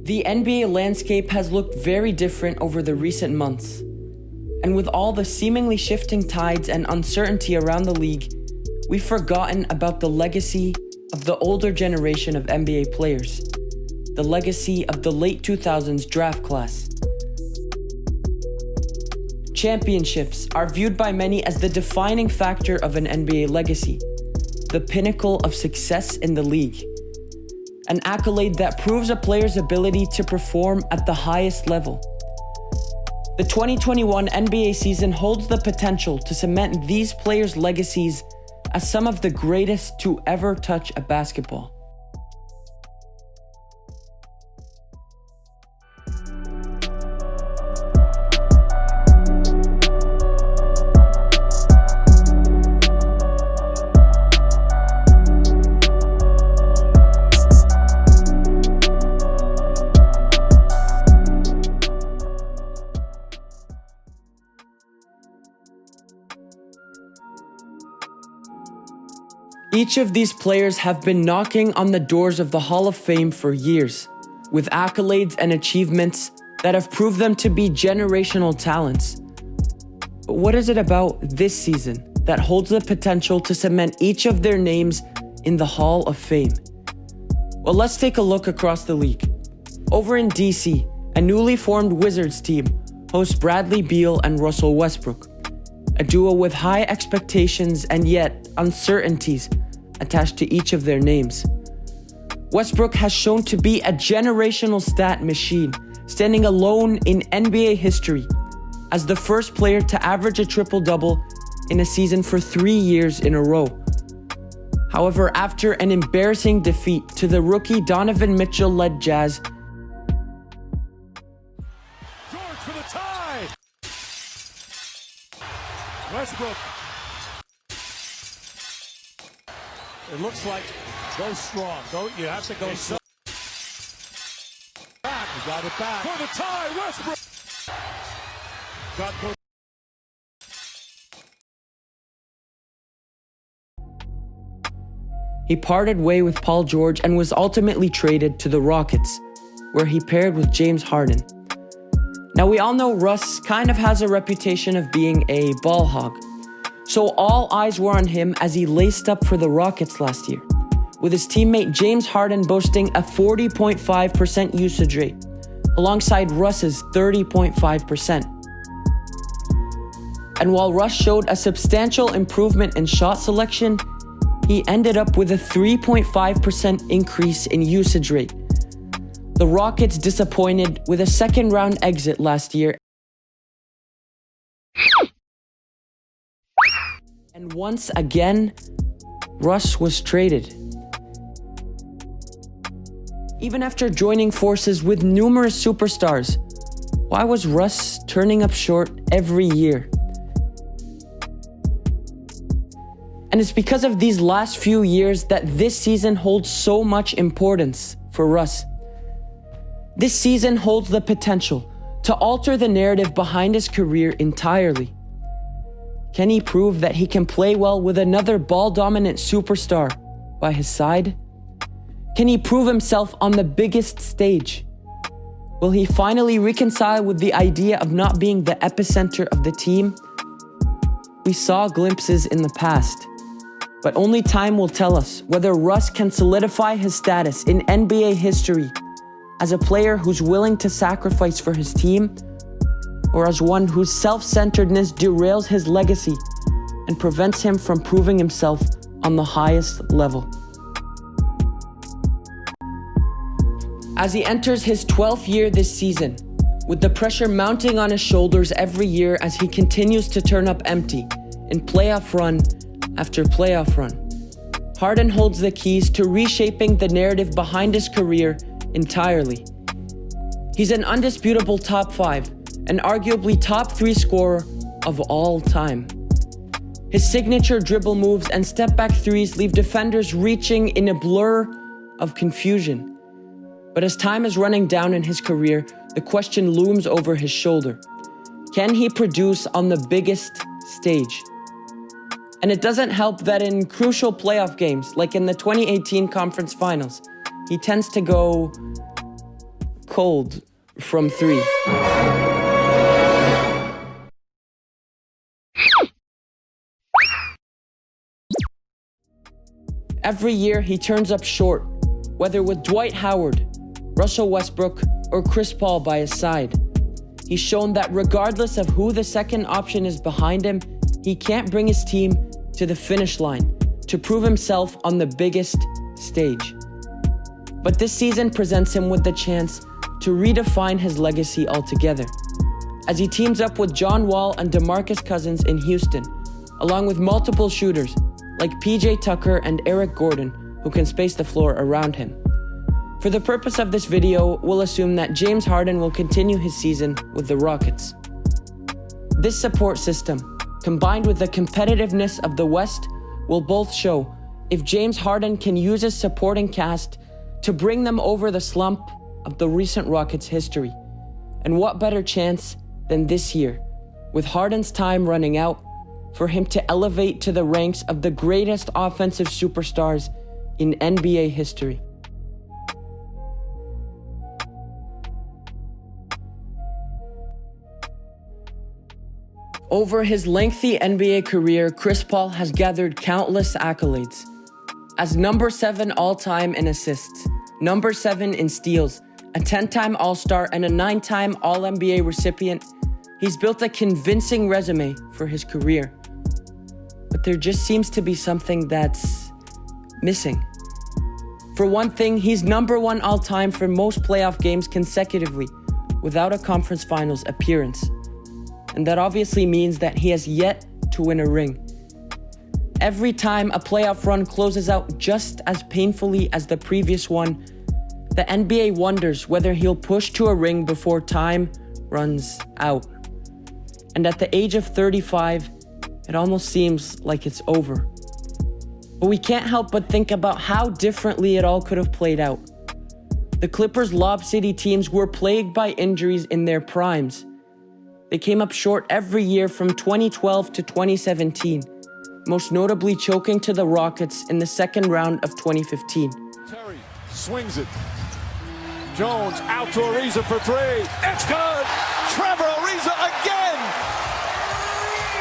The NBA landscape has looked very different over the recent months. And with all the seemingly shifting tides and uncertainty around the league, we've forgotten about the legacy of the older generation of NBA players, the legacy of the late 2000s draft class. Championships are viewed by many as the defining factor of an NBA legacy, the pinnacle of success in the league. An accolade that proves a player's ability to perform at the highest level. The 2021 NBA season holds the potential to cement these players' legacies as some of the greatest to ever touch a basketball. Each of these players have been knocking on the doors of the Hall of Fame for years, with accolades and achievements that have proved them to be generational talents. But what is it about this season that holds the potential to cement each of their names in the Hall of Fame? Well, let's take a look across the league. Over in DC, a newly formed Wizards team hosts Bradley Beal and Russell Westbrook, a duo with high expectations and yet uncertainties attached to each of their names. Westbrook has shown to be a generational stat machine, standing alone in NBA history as the first player to average a triple-double in a season for 3 years in a row. However, after an embarrassing defeat to the rookie Donovan Mitchell-led Jazz, George for the tie! Westbrook. It looks like go strong. You have to go strong. Back. You got it back. For the tie, Westbrook. Got both. he parted way with Paul George and was ultimately traded to the Rockets, where he paired with James Harden. Now, we all know Russ kind of has a reputation of being a ball hog. So all eyes were on him as he laced up for the Rockets last year, with his teammate James Harden boasting a 40.5% usage rate, alongside Russ's 30.5%. And while Russ showed a substantial improvement in shot selection, he ended up with a 3.5% increase in usage rate. The Rockets disappointed with a second-round exit last year. And once again, Russ was traded. Even after joining forces with numerous superstars, why was Russ turning up short every year? And it's because of these last few years that this season holds so much importance for Russ. This season holds the potential to alter the narrative behind his career entirely. Can he prove that he can play well with another ball-dominant superstar by his side? Can he prove himself on the biggest stage? Will he finally reconcile with the idea of not being the epicenter of the team? We saw glimpses in the past, but only time will tell us whether Russ can solidify his status in NBA history as a player who's willing to sacrifice for his team, or as one whose self-centeredness derails his legacy and prevents him from proving himself on the highest level. As he enters his 12th year this season, with the pressure mounting on his shoulders every year as he continues to turn up empty in playoff run after playoff run, Harden holds the keys to reshaping the narrative behind his career entirely. He's an undisputable top 5 and arguably top 3 scorer of all time. His signature dribble moves and step-back threes leave defenders reaching in a blur of confusion. But as time is running down in his career, the question looms over his shoulder. Can he produce on the biggest stage? And it doesn't help that in crucial playoff games, like in the 2018 Conference Finals, he tends to go cold from three. Every year, he turns up short, whether with Dwight Howard, Russell Westbrook, or Chris Paul by his side. He's shown that regardless of who the second option is behind him, he can't bring his team to the finish line to prove himself on the biggest stage. But this season presents him with the chance to redefine his legacy altogether, as he teams up with John Wall and DeMarcus Cousins in Houston, along with multiple shooters like PJ Tucker and Eric Gordon, who can space the floor around him. For the purpose of this video, we'll assume that James Harden will continue his season with the Rockets. This support system, combined with the competitiveness of the West, will both show if James Harden can use his supporting cast to bring them over the slump of the recent Rockets' history. And what better chance than this year, with Harden's time running out, for him to elevate to the ranks of the greatest offensive superstars in NBA history. Over his lengthy NBA career, Chris Paul has gathered countless accolades. As number 7 all-time in assists, number 7 in steals, a 10-time All-Star, and a 9-time All-NBA recipient, he's built a convincing resume for his career. But there just seems to be something that's missing. For one thing, he's number 1 all-time for most playoff games consecutively without a conference finals appearance. And that obviously means that he has yet to win a ring. Every time a playoff run closes out just as painfully as the previous one, the NBA wonders whether he'll push to a ring before time runs out. And at the age of 35, it almost seems like it's over. But we can't help but think about how differently it all could have played out. The Clippers' Lob City teams were plagued by injuries in their primes. They came up short every year from 2012 to 2017, most notably choking to the Rockets in the second round of 2015. Terry swings it. Jones out to Ariza for three. It's good! Trevor Ariza again!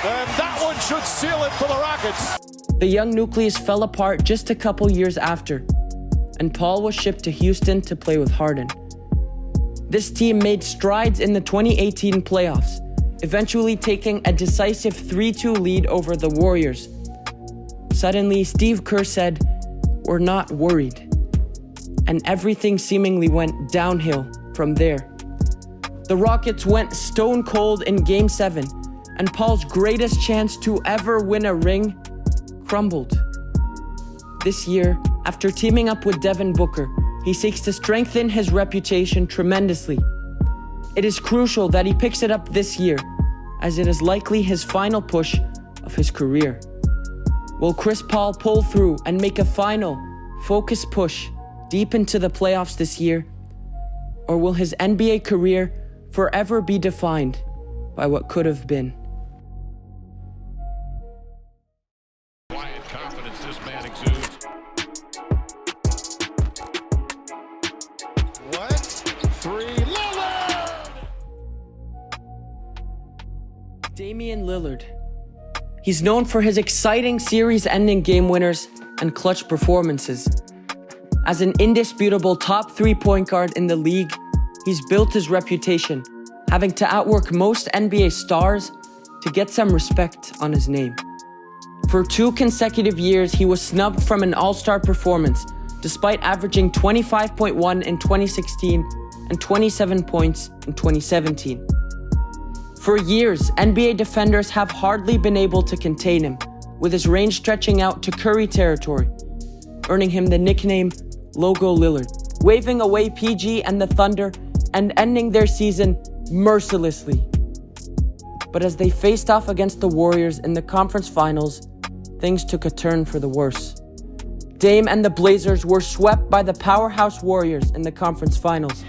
And that one should seal it for the Rockets. The young nucleus fell apart just a couple years after, and Paul was shipped to Houston to play with Harden. This team made strides in the 2018 playoffs, eventually taking a decisive 3-2 lead over the Warriors. Suddenly, Steve Kerr said, "We're not worried." And everything seemingly went downhill from there. The Rockets went stone cold in Game 7, and Paul's greatest chance to ever win a ring crumbled. This year, after teaming up with Devin Booker, he seeks to strengthen his reputation tremendously. It is crucial that he picks it up this year, as it is likely his final push of his career. Will Chris Paul pull through and make a final, focused push deep into the playoffs this year? Or will his NBA career forever be defined by what could have been? Quiet confidence this man exudes. What? Three. Lillard! Damian Lillard. He's known for his exciting series-ending game winners and clutch performances. As an indisputable top 3 point guard in the league, he's built his reputation, having to outwork most NBA stars to get some respect on his name. For 2 consecutive years, he was snubbed from an All-Star performance, despite averaging 25.1 in 2016 and 27 points in 2017. For years, NBA defenders have hardly been able to contain him, with his range stretching out to Curry territory, earning him the nickname Logo Lillard, waving away PG and the Thunder and ending their season mercilessly. But as they faced off against the Warriors in the conference finals, things took a turn for the worse. Dame and the Blazers were swept by the powerhouse Warriors in the conference finals.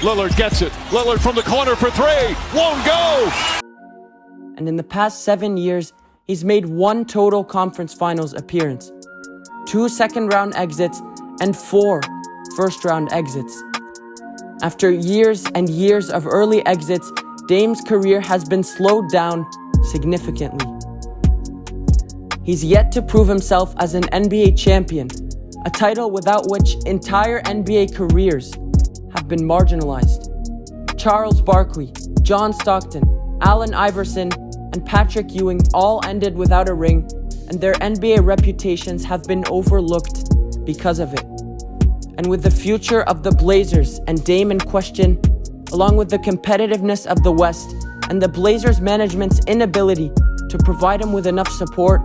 Lillard gets it. Lillard from the corner for three. Won't go! And in the past 7 years, he's made 1 total conference finals appearance, 2 second-round exits, and 4 first-round exits. After years and years of early exits, Dame's career has been slowed down significantly. He's yet to prove himself as an NBA champion, a title without which entire NBA careers have been marginalized. Charles Barkley, John Stockton, Allen Iverson, and Patrick Ewing all ended without a ring, and their NBA reputations have been overlooked because of it. And with the future of the Blazers and Dame in question, along with the competitiveness of the West and the Blazers management's inability to provide him with enough support,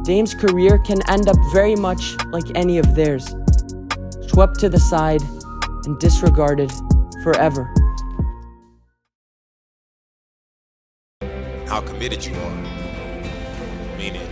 Dame's career can end up very much like any of theirs, swept to the side and disregarded forever. How committed you are, meaning